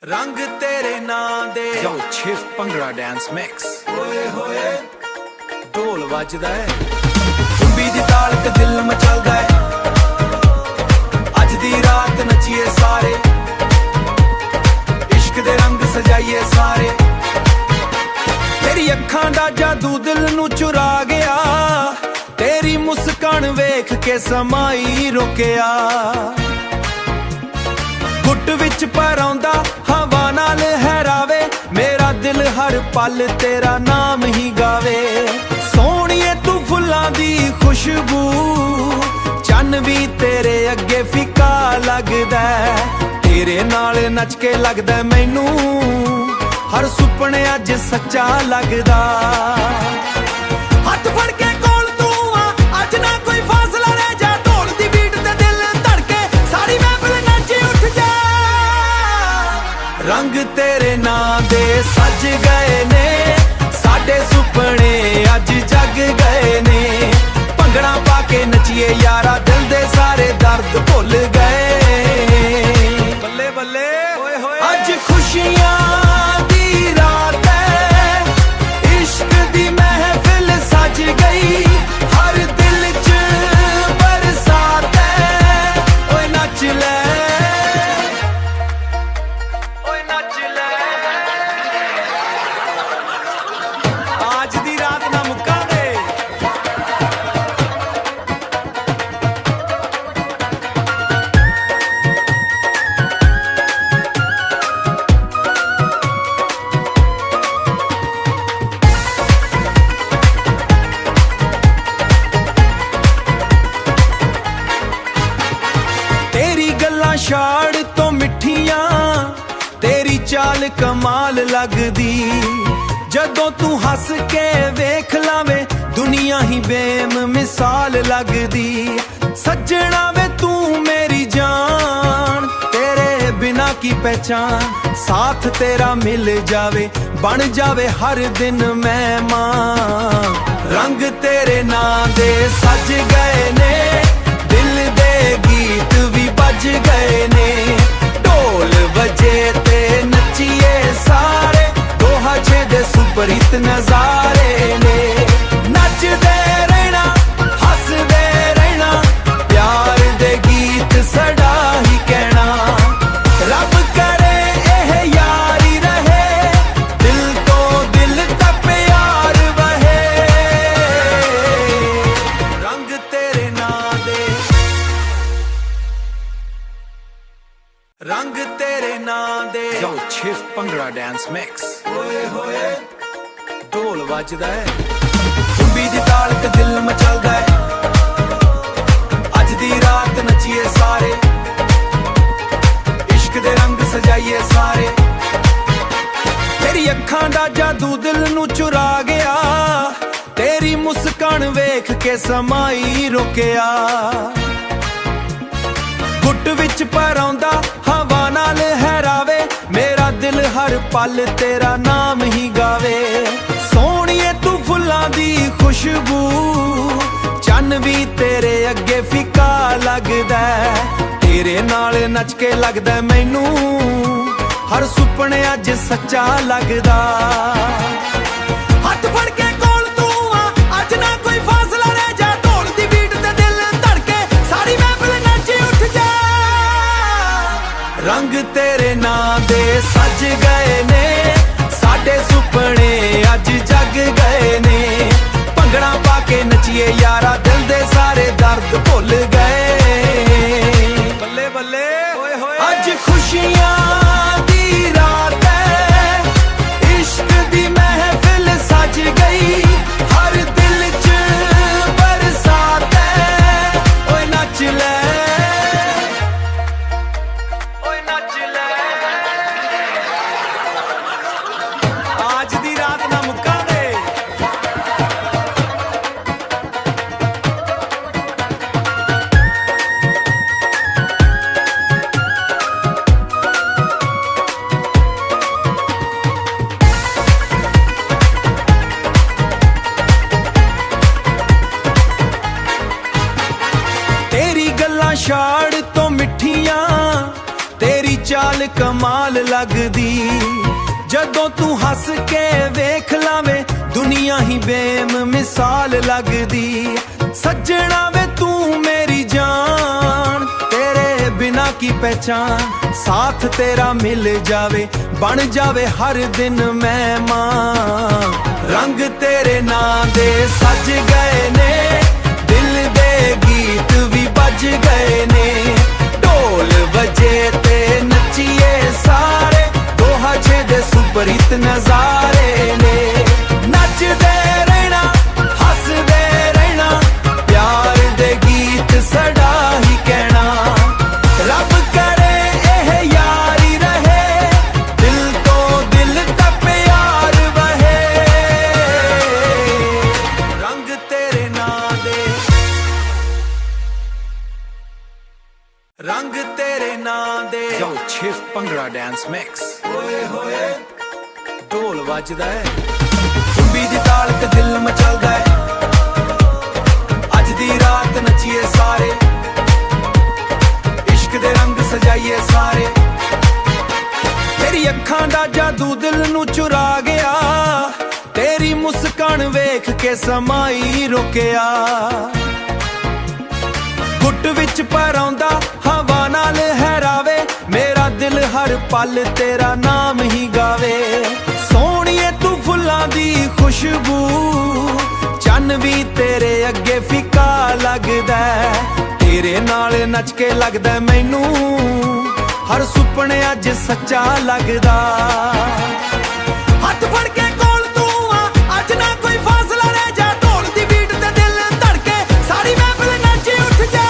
रंग तेरे नां दे Yo, Chief Bhangra Dance Mix. होए होए ढोल ਵੱਜਦਾ ਹੈ ਕੁੰਬੀ ਦੀ ਤਾਲ ਤੇ ਦਿਲ ਮਚਲਦਾ ਹੈ ਅੱਜ ਦੀ ਰਾਤ ਨੱਚੀਏ ਸਾਰੇ ਇਸ਼ਕ ਦੇ ਰੰਗ ਸਜਾਈਏ ਸਾਰੇ ਤੇਰੀ ਅੱਖਾਂ ਦਾ ਜਾਦੂ ਦਿਲ ਨੂੰ ਚੁਰਾ ਗਿਆ ਤੇਰੀ ਮੁਸਕਾਨ ਵੇਖ ਕੇ ਸਮਾਈ ਰੁਕਿਆ ਗੁੱਟ ਵਿੱਚ ਪਰਾਉਂਦਾ ਹਵਾ ਨਾਲ ਹੈਰਾਵੇ ਮੇਰਾ ਦਿਲ ਹਰ ਪਲ ਤੇਰਾ ਨਾਮ ਹੀ ਗਾਵੇ ਸੋਹਣੀਏ ਤੂੰ ਫੁੱਲਾਂ ਦੀ ਖੁਸ਼ਬੂ ਚੰਨ ਵੀ ਤੇਰੇ ਅੱਗੇ ਫਿੱਕਾ ਲੱਗਦਾ ਤੇਰੇ ਨਾਲ ਨੱਚ ਕੇ ਲੱਗਦਾ ਮੈਨੂੰ ਹਰ ਸੁਪਨੇ ਅੱਜ ਸੱਚਾ ਲੱਗਦਾ ਹੱਥ ਫੜ ਕੇ ਕੋਲ ਤੂੰ ਆ ਅੱਜ ਨਾ ਕੋਈ ਫਾਸਲਾ ਰਹਿ ਜਾ ਢੋਲ ਦੀ ਬੀਟ ਤੇ ਦਿਲ ਧੜਕੇ ਸਾਰੀ ਮਹਿਫਿਲ ਨੱਚ ਉੱਠ ਜਾ ਰੰਗ ਤੇਰੇ ਨਾਂ ਦੇ ਸੱਜ ਗਏ ਨੇ ਸਾਡੇ ਸੁਪਨੇ ਅੱਜ ਜਗ ਗਏ ਨੇ ਭੰਗੜਾ ਪਾ ਕੇ ਨੱਚੀਏ ਯਾਰਾ ਦਿਲ ਦੇ ਸਾਰੇ ਦਰਦ ਭੁੱਲ ਗਏ ਬੱਲੇ ਬੱਲੇ ਓਏ ਹੋਏ ਅੱਜ ਖੁਸ਼ੀਆਂ ਦੀ ਰਾਤ ਹੈ ਇਸ਼ਕ ਦੀ ਮਹਿਫਿਲ ਸੱਜ ਗਈ ਹਰ ਦਿਲ 'ਚ ਬਰਸਾਤ ਹੈ ਓਏ ਨੱਚ ਲੈ ਓਏ ਨੱਚ ਲੈ ਅੱਜ ਦੀ ਰਾਤ ਨਾ ਮੁੱਕਾਂ ਦੇ ਤੇਰੀ ਗੱਲਾਂ ਛਾੜ ਤੋਂ ਮਿੱਠੀਆਂ ਤੇਰੀ ਚਾਲ ਕਮਾਲ ਲੱਗਦੀ ਜਦੋਂ ਤੂੰ ਹੱਸ ਕੇ ਵੇਖ ਲਾਵੇਂ ਦੁਨੀਆ ਹੀ ਬੇਮਿਸਾਲ ਲੱਗਦੀ ਸੱਜਣਾ ਵੇ ਤੂੰ ਮੇਰੀ ਜਾਨ ਤੇਰੇ ਬਿਨਾ ਕੀ ਪਹਿਚਾਨ ਸਾਥ ਤੇਰਾ ਮਿਲ ਜਾਵੇ ਬਣ ਜਾਵੇ ਹਰ ਦਿਨ ਮਹਿਮਾਨ ਰੰਗ ਤੇਰੇ ਨਾਂ ਦੇ ਸੱਜ ਗਏ ਨੇ ਦਿਲ ਦੇ ਗੀਤ ਵੀ ਵੱਜ ਗਏ ਨੇ ਢੋਲ ਵਜੇ ਤੇ ਨੱਚੀਏ ਸਾਰੇ 2006 ਦੇ ਸੁਪਰ ਹਿੱਟ ਨਜ਼ਾਰੇ ਨੇ ਨੱਚਦੇ ਰਹਿਣਾ ਹੱਸਦੇ ਰਹਿਣਾ ਪਿਆਰ ਦੇ ਗੀਤ ਸਦਾ ਹੀ ਕਹਿਣਾ ਰੱਬ ਕਰੇ ਇਹ ਯਾਰੀ ਰਹੇ ਦਿਲ ਤੋਂ ਦਿਲ ਤੱਕ ਪਿਆਰ ਵਹੇ ਰੰਗ ਤੇਰੇ ਨਾਂ ਦੇ ਰੰਗ ਤੇਰੇ ਨਾਂ ਦੇ Yo, Chief Bhangra Dance Mix. ਹੋਏ ਹੋਏ ਢੋਲ ਵੱਜਦਾ ਹੈ ਕੁੰਬੀ ਦੀ ਤਾਲ ਤੇ ਦਿਲ ਮਚਲਦਾ ਹੈ ਅੱਜ ਦੀ ਰਾਤ ਨੱਚੀਏ ਸਾਰੇ ਇਸ਼ਕ ਦੇ ਰੰਗ ਸਜਾਈਏ ਸਾਰੇ ਤੇਰੀ ਅੱਖਾਂ ਦਾ ਜਾਦੂ ਦਿਲ ਨੂੰ ਚੁਰਾ ਗਿਆ ਤੇਰੀ ਮੁਸਕਾਨ ਵੇਖ ਕੇ ਸਮਾਈ ਰੁਕਿਆ ਗੁੱਟ ਵਿੱਚ ਪਰਾਉਂਦਾ ਹਵਾ ਨਾਲ ਹੈਰਾਵੇ ਮੇਰਾ ਦਿਲ ਹਰ ਪਲ ਤੇਰਾ ਨਾਮ ਹੀ ਗਾਵੇ ਸੋਹਣੀਏ ਤੂੰ ਫੁੱਲਾਂ ਦੀ ਖੁਸ਼ਬੂ ਚੰਨ ਵੀ ਤੇਰੇ ਅੱਗੇ ਫਿੱਕਾ ਲੱਗਦਾ ਤੇਰੇ ਨਾਲ ਨੱਚ ਕੇ ਲੱਗਦਾ ਮੈਨੂੰ ਹਰ ਸੁਪਨੇ ਅੱਜ ਸੱਚਾ ਲੱਗਦਾ ਹੱਥ ਫੜ ਕੇ ਕੋਲ ਤੂੰ ਆ ਅੱਜ ਨਾ ਕੋਈ ਫਾਸਲਾ ਰਹਿ ਜਾ ਢੋਲ ਦੀ ਬੀਟ ਤੇ ਦਿਲ ਧੜਕੇ ਸਾਰੀ ਮਹਿਫਿਲ ਨੱਚ ਉੱਠ ਜਾ ਰੰਗ ਤੇਰੇ ਨਾਂ ਦੇ ਸੱਜ ਗਏ ਨੇ ਸਾਡੇ ਸੁਪਨੇ ਅੱਜ ਜਗ ਗਏ ਨੇ ਭੰਗੜਾ ਪਾ ਕੇ ਨੱਚੀਏ ਯਾਰਾ ਦਿਲ ਦੇ ਸਾਰੇ ਦਰਦ ਭੁੱਲ ਗਏ ਬੱਲੇ ਬੱਲੇ ਓਏ ਹੋਏ ਅੱਜ ਖੁਸ਼ੀਆਂ ਦੀ ਰਾਤ ਹੈ ਇਸ਼ਕ ਦੀ ਮਹਿਫਿਲ ਸੱਜ ਗਈ ਹਰ ਦਿਲ 'ਚ ਬਰਸਾਤ ਹੈ ਓਏ ਨੱਚ ਲੈ ਓਏ ਨੱਚ ਲੈ ਅੱਜ ਦੀ ਰਾਤ ਨਾ ਮੁੱਕਾਂ ਦੇ ਕਮਾਲ ਲੱਗਦੀ। ਜਦੋਂ ਤੂੰ ਹੱਸ ਕੇ ਵੇਖ ਲਾਵੇਂ ਦੁਨੀਆ ਹੀ ਬੇਮਿਸਾਲ ਲੱਗਦੀ। ਸੱਜਣਾ ਵੇ ਤੂੰ ਮੇਰੀ ਜਾਨ, ਤੇਰੇ ਬਿਨਾ ਕੀ ਪਹਿਚਾਨ। ਸਾਥ ਤੇਰਾ ਮਿਲ ਜਾਵੇ, ਬਣ ਜਾਵੇ ਹਰ ਦਿਨ ਮਹਿਮਾਨ। ਰੰਗ ਤੇਰੇ ਨਾਂ ਦੇ ਸੱਜ ਗਏ ਨੇ, ਦਿਲ ਦੇ ਗੀਤ ਵੀ ਵੱਜ ਗਏ ਨੇ। ਢੋਲ ਵਜੇ ਤੇ ਨੱਚੀਏ ਸਾਰੇ, 2006 ਦੇ ਸੁਪਰਹਿੱਟ ਨਜ਼ਾਰੇ ਨੇ। ਨੱਚਦੇ ਰਹਿਣਾ, ਹੱਸਦੇ ਰਹਿਣਾ, ਪਿਆਰ ਦੇ ਗੀਤ ਸਦਾ ਹੀ ਕਹਿਣਾ। ਰੱਬ ਕਰੇ ਇਹ ਯਾਰੀ ਰਹੇ, ਦਿਲ ਤੋਂ ਦਿਲ ਤੱਕ ਪਿਆਰ ਵਹੇ। ਰੰਗ ਤੇਰੇ ਨਾਂ ਦੇ, ਰੰਗ ਤੇਰੇ ਨਾਂ ਦੇ। Yo, Chief Bhangra Dance Mix. ਓਏ ਹੋਏ ਢੋਲ ਵੱਜਦਾ ਹੈ, ਕੁੰਬੀ ਦੀ ਤਾਲ ਤੇ ਦਿਲ ਮਚਲਦਾ ਹੈ। ਅੱਜ ਦੀ ਰਾਤ ਨੱਚੀਏ ਸਾਰੇ, ਇਸ਼ਕ ਦੇ ਰੰਗ ਸਜਾਈਏ ਸਾਰੇ। ਤੇਰੀ ਅੱਖਾਂ ਦਾ ਜਾਦੂ ਦਿਲ ਨੂੰ ਚੁਰਾ ਗਿਆ, ਤੇਰੀ ਮੁਸਕਾਨ ਵੇਖ ਕੇ ਸਮਾਂ ਹੀ ਰੁਕਿਆ। ਗੁੱਟ ਵਿੱਚ ਪਰਾਉਂਦਾ ਹਵਾ ਨਾਲ ਹੈਰਾਵੇ, ਮੇਰਾ ਦਿਲ ਹਰ ਪਲ ਤੇਰਾ ਨਾਮ ਹੀ ਗਾਵੇ। ਸੋਹਣੀਏ ਤੂੰ ਫੁੱਲਾਂ ਦੀ ਖੁਸ਼ਬੂ, ਚੰਨ ਵੀ ਤੇਰੇ ਅੱਗੇ ਫਿੱਕਾ ਲੱਗਦਾ। ਤੇਰੇ ਨਾਲ ਨੱਚ ਕੇ ਲੱਗਦਾ ਮੈਨੂੰ ਹਰ ਸੁਪਨੇ ਅੱਜ ਸੱਚਾ ਲੱਗਦਾ। ਹੱਥ ਫੜ ਕੇ ਕੋਲ ਤੂੰ ਆ, ਅੱਜ ਨਾ ਕੋਈ ਫਾਸਲਾ ਰਹਿ ਜਾ। ਢੋਲ ਦੀ ਬੀਟ ਤੇ ਦਿਲ ਧੜਕੇ, ਸਾਰੀ ਮਹਿਫਿਲ ਨੱਚ ਉੱਠ ਜਾ।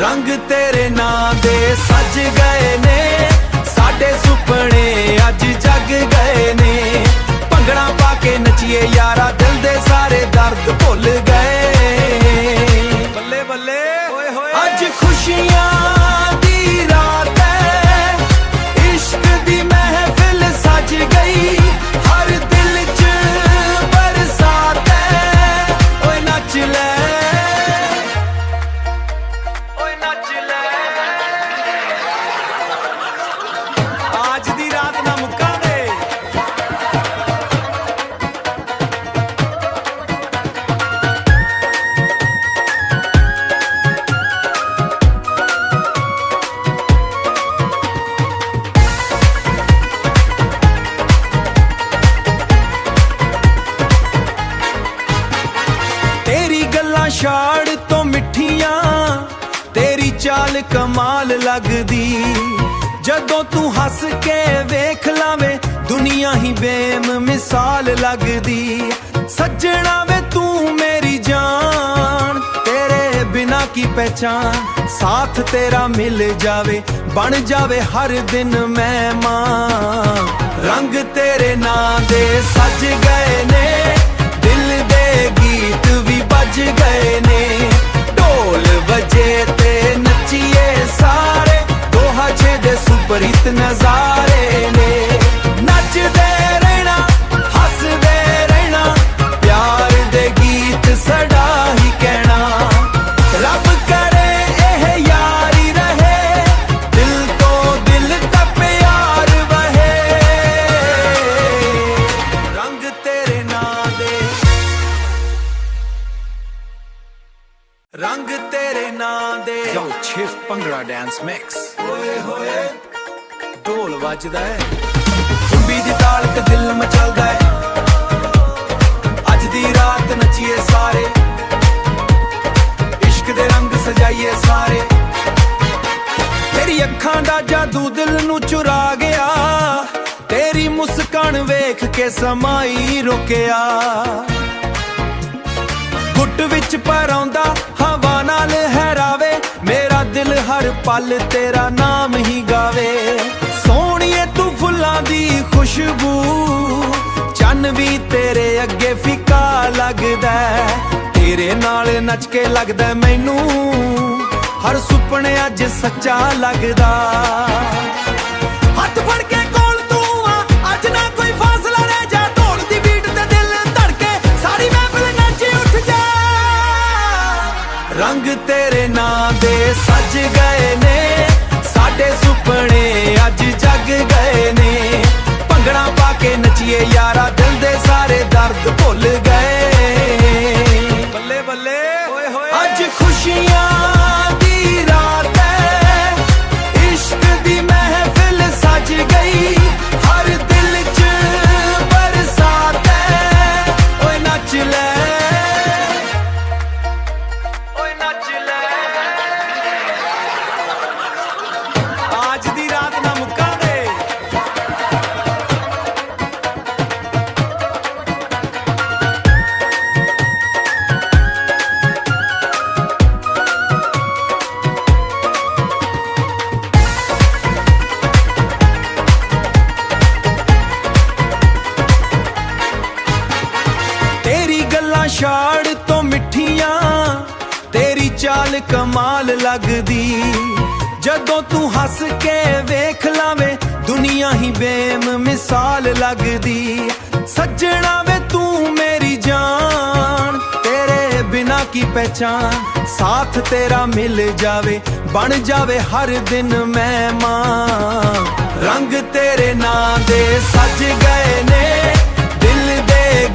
ਰੰਗ ਤੇਰੇ ਨਾਂ ਦੇ ਸੱਜ ਗਏ ਨੇ, ਸਾਡੇ ਸੁਪਨੇ ਅੱਜ ਜਗ ਗਏ ਨੇ। ਭੰਗੜਾ ਪਾ ਕੇ ਨੱਚੀਏ ਯਾਰਾ, ਦਿਲ ਦੇ ਸਾਰੇ ਦਰਦ ਭੁੱਲ ਗਏ। ਬੱਲੇ ਬੱਲੇ ਓਏ ਹੋਏ, ਅੱਜ ਖੁਸ਼ੀਆਂ ਦੀ ਰਾਤ ਹੈ, ਇਸ਼ਕ ਦੀ ਮਹਿਫਿਲ ਸਜ ਗਈ। ਹਰ ਦਿਲ 'ਚ ਬਰਸਾਤ ਹੈ, ਓਏ ਨੱਚ ਲੈ, ਓਏ ਨੱਚ ਲੈ। ਅੱਜ ਦੀ ਰਾਤ ਨਾ ਮੁੱਕਾਂ ਦੇ। ਤੇਰੀ ਗੱਲਾਂ ਛਾੜ ਤੋਂ ਮਿੱਠੀਆਂ, ਤੇਰੀ ਚਾਲ ਕਮਾਲ ਲੱਗਦੀ। ਜਦੋਂ ਤੂੰ ਹੱਸ ਕੇ ਵੇਖ ਲਾਵੇਂ ਦੁਨੀਆ ਹੀ ਬੇਮਿਸਾਲ ਲੱਗਦੀ। ਸੱਜਣਾ ਵੇ ਤੂੰ ਮੇਰੀ ਜਾਨ, ਤੇਰੇ ਬਿਨਾ ਕੀ ਪਹਿਚਾਨ। ਸਾਥ ਤੇਰਾ ਮਿਲ ਜਾਵੇ, ਬਣ ਜਾਵੇ ਹਰ ਦਿਨ ਮਹਿਮਾਨ। ਰੰਗ ਤੇਰੇ ਨਾਂ ਦੇ ਸੱਜ ਗਏ ਨੇ, ਦਿਲ ਦੇ ਗੀਤ ਵੀ ਵੱਜ ਗਏ ਨੇ। ਢੋਲ ਵਜੇ ਤੇ ਨੱਚੀਏ ਸਾਰੇ, 2006 ਦੇ ਸੁਪਰਹਿੱਟ ਨਜ਼ਾਰੇ ਨੇ। ਨੱਚਦੇ ਰਹਿਣਾ, ਹੱਸਦੇ ਰਹਿਣਾ, ਪਿਆਰ ਦੇ ਗੀਤ ਸਦਾ ਹੀ ਕਹਿਣਾ। ਰੱਬ ਕਰੇ ਇਹ ਯਾਰੀ ਰਹੇ, ਦਿਲ ਤੋਂ ਦਿਲ ਤੱਕ ਪਿਆਰ ਵਹੇ। ਰੰਗ ਤੇਰੇ ਨਾਂ ਦੇ, ਰੰਗ ਤੇਰੇ ਨਾਂ ਦੇ। Yo, Chief Bhangra Dance Mix. ਓਏ ਹੋਏ ਢੋਲ ਵੱਜਦਾ ਹੈ, ਕੁੰਬੀ ਦੀ ਤਾਲ ਤੇ ਦਿਲ ਮਚਲਦਾ ਹੈ। ਅੱਜ ਦੀ ਰਾਤ ਨੱਚੀਏ ਸਾਰੇ, ਇਸ਼ਕ ਦੇ ਰੰਗ ਸਜਾਈਏ ਸਾਰੇ। ਤੇਰੀ ਅੱਖਾਂ ਦਾ ਜਾਦੂ ਦਿਲ ਨੂੰ ਚੁਰਾ ਗਿਆ, ਤੇਰੀ ਮੁਸਕਾਨ ਵੇਖ ਕੇ ਸਮਾਂ ਹੀ ਰੁਕਿਆ। ਗੁੱਟ ਵਿੱਚ ਪਰਾਉਂਦਾ ਹਵਾ ਨਾਲ ਹੈਰਾਵੇ, ਮੇਰਾ ਦਿਲ ਹਰ ਪਲ ਤੇਰਾ ਨਾਮ ਹੀ ਗਾਵੇ। ਸੋਹਣੀਏ ਤੂੰ ਫੁੱਲਾਂ ਦੀ ਖੁਸ਼ਬੂ, ਚੰਨ ਵੀ ਤੇਰੇ ਅੱਗੇ ਫਿੱਕਾ ਲੱਗਦਾ। ਤੇਰੇ ਨਾਲ ਨੱਚ ਕੇ ਲੱਗਦਾ ਮੈਨੂੰ ਹਰ ਸੁਪਨੇ ਅੱਜ ਸੱਚਾ ਲੱਗਦਾ। ਹੱਥ ਫੜ ਕੇ ਕੋਲ ਤੂੰ ਆ, ਅੱਜ ਨਾ ਕੋਈ ਫਾਸਲਾ ਰਹਿ ਜਾ। ਢੋਲ ਦੀ ਬੀਟ ਤੇ ਦਿਲ ਧੜਕੇ, ਸਾਰੀ ਮਹਿਫਿਲ ਨੱਚ ਉੱਠ ਜਾ। ਰੰਗ ਤੇਰੇ ਨਾਂ ਦੇ ਸੱਜ ਗਏ ਨੇ, ਸਾਡੇ ਸੁਪਨੇ ਚਾਲ ਕਮਾਲ ਲੱਗਦੀ ਜਦੋਂ ਤੂੰ ਹੱਸ ਕੇ ਵੇਖ ਲਾਵੇਂ ਦੁਨੀਆ ਹੀ ਬੇਮਿਸਾਲ ਲੱਗਦੀ ਸੱਜਣਾ ਵੇ ਤੂੰ ਮੇਰੀ ਜਾਨ ਤੇਰੇ ਬਿਨਾ ਕੀ ਪਹਿਚਾਨ ਸਾਥ ਤੇਰਾ ਮਿਲ ਜਾਵੇ ਬਣ ਜਾਵੇ ਹਰ ਦਿਨ ਮਹਿਮਾਨ ਰੰਗ ਤੇਰੇ ਨਾਂ ਦੇ ਸਜ ਗਏ ਨੇ ਦਿਲ ਦੇ